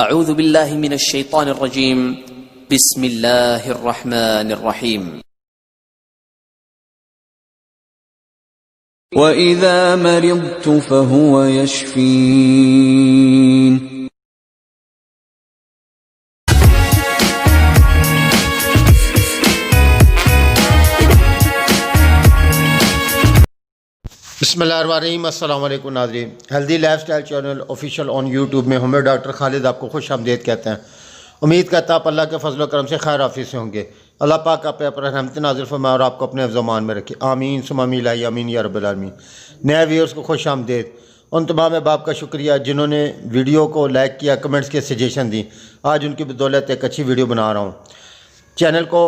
اعوذ باللہ من الشیطان الرجیم بسم اللہ الرحمن الرحیم وَإِذَا مَرِضْتُ فَهُوَ يَشْفِينِ بسم اللہ الرحمن الرحیم۔ السلام علیکم ناظرین، healthy life style channel official on YouTube میں ہمیں ڈاکٹر خالد آپ کو خوش آمدید کہتے ہیں۔ امید کرتا آپ اللہ کے فضل و کرم سے خیر عافیت سے ہوں گے۔ اللہ پاک آپ پہ اپنا رحمت نازل فرمائے اور آپ کو اپنے حفظ و امان میں رکھے، آمین ثم آمین آمین یا رب العالمین۔ نئے ویورز کو خوش آمدید۔ ان تمام احباب کا شکریہ جنہوں نے ویڈیو کو لائک کیا، کمنٹس کے سجیشن دی۔ آج ان کی بدولت ایک اچھی ویڈیو بنا رہا ہوں۔ چینل کو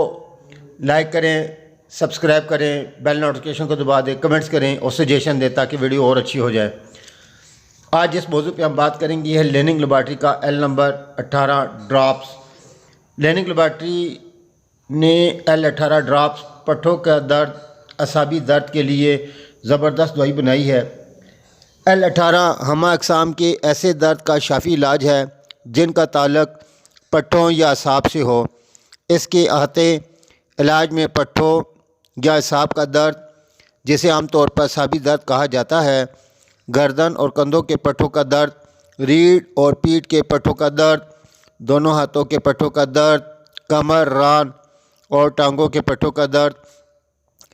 لائک کریں، سبسکرائب کریں، بیل نوٹیفیکیشن کو دبا دیں، کمنٹس کریں اور سجیشن دیں تاکہ ویڈیو اور اچھی ہو جائے۔ آج جس موضوع پہ ہم بات کریں گے یہ ہے لیننگ لیبارٹری کا L number 18 drops. Leaning laboratory نے ایل 18 ڈراپس پٹھوں کا درد، اعصابی درد کے لیے زبردست دوائی بنائی ہے۔ ایل 18 ہمہ اقسام کے ایسے درد کا شافی علاج ہے جن کا تعلق پٹھوں یا اعصاب سے ہو۔ اس کے احاطے علاج میں پٹھوں یا اعصاب کا درد، جسے عام طور پر اعصابی درد کہا جاتا ہے، گردن اور کندھوں کے پٹھوں کا درد، ریڑھ اور پیٹھ کے پٹھوں کا درد، دونوں ہاتھوں کے پٹھوں کا درد، کمر، ران اور ٹانگوں کے پٹھوں کا درد،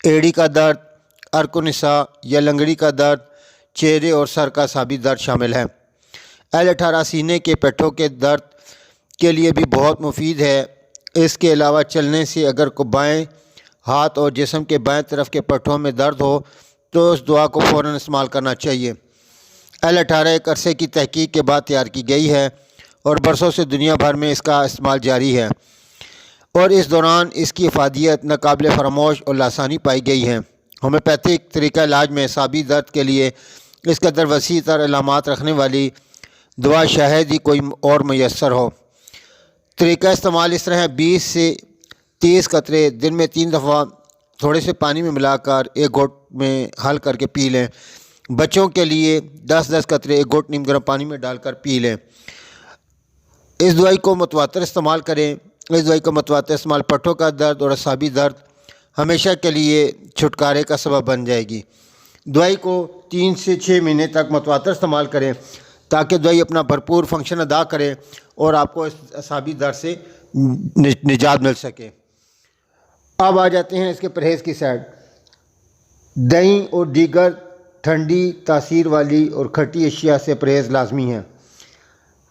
ایڑی کا درد، ارک النساء یا لنگڑی کا درد، چہرے اور سر کا اعصابی درد شامل ہے۔ ایل 18 سینے کے پٹھوں کے درد کے لیے بھی بہت مفید ہے۔ اس کے علاوہ چلنے سے اگر کو بائیں ہاتھ اور جسم کے بائیں طرف کے پٹھوں میں درد ہو تو اس دعا کو فوراً استعمال کرنا چاہیے۔ ایل 18 ایک عرصے کی تحقیق کے بعد تیار کی گئی ہے اور برسوں سے دنیا بھر میں اس کا استعمال جاری ہے، اور اس دوران اس کی افادیت ناقابل فراموش اور لاسانی پائی گئی ہے۔ ہومیوپیتھک طریقہ علاج میں اعصابی درد کے لیے اس قدر وسیع تر علامات رکھنے والی دوا شاید ہی کوئی اور میسر ہو۔ طریقہ استعمال اس طرح ہے: 20 سے 30 قطرے دن میں 3 دفعہ تھوڑے سے پانی میں ملا کر ایک گھونٹ میں حل کر کے پی لیں۔ بچوں کے لیے 10 قطرے ایک گھونٹ نیم گرم پانی میں ڈال کر پی لیں۔ اس دوائی کو متواتر استعمال کریں۔ اس دوائی کا متواتر استعمال پٹھوں کا درد اور اعصابی درد ہمیشہ کے لیے چھٹکارے کا سبب بن جائے گی۔ دوائی کو 3 سے 6 مہینے تک متواتر استعمال کریں تاکہ دوائی اپنا بھرپور فنکشن ادا کرے اور آپ کو اس اعصابی درد سے نجات مل سکے۔ اب آ جاتے ہیں اس کے پرہیز کی سائڈ۔ دہی اور دیگر ٹھنڈی تاثیر والی اور کھٹی اشیاء سے پرہیز لازمی ہے۔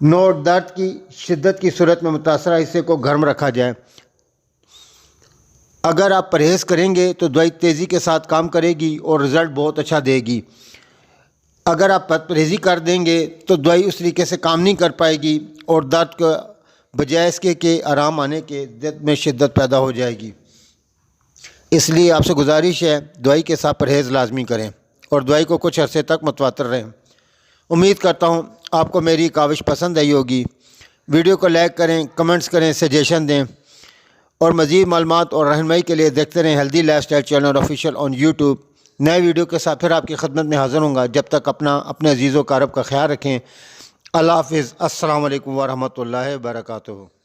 نوٹ: درد کی شدت کی صورت میں متاثرہ حصے کو گرم رکھا جائے۔ اگر آپ پرہیز کریں گے تو دوائی تیزی کے ساتھ کام کرے گی اور رزلٹ بہت اچھا دے گی۔ اگر آپ پرہیزی کر دیں گے تو دوائی اس طریقے سے کام نہیں کر پائے گی اور درد کا بجائے اس کے کہ آرام آنے کے درد میں شدت پیدا ہو جائے گی۔ اس لیے آپ سے گزارش ہے دوائی کے ساتھ پرہیز لازمی کریں اور دوائی کو کچھ عرصے تک متواتر رہیں۔ امید کرتا ہوں آپ کو میری کاوش پسند آئی ہوگی۔ ویڈیو کو لائک کریں، کمنٹس کریں، سجیشن دیں، اور مزید معلومات اور رہنمائی کے لیے دیکھتے رہیں healthy life style channel official on YouTube. نئے ویڈیو کے ساتھ پھر آپ کی خدمت میں حاضر ہوں گا۔ جب تک اپنے عزیز و اقارب کا خیال رکھیں۔ اللہ حافظ۔ السلام علیکم ورحمۃ اللہ وبرکاتہ۔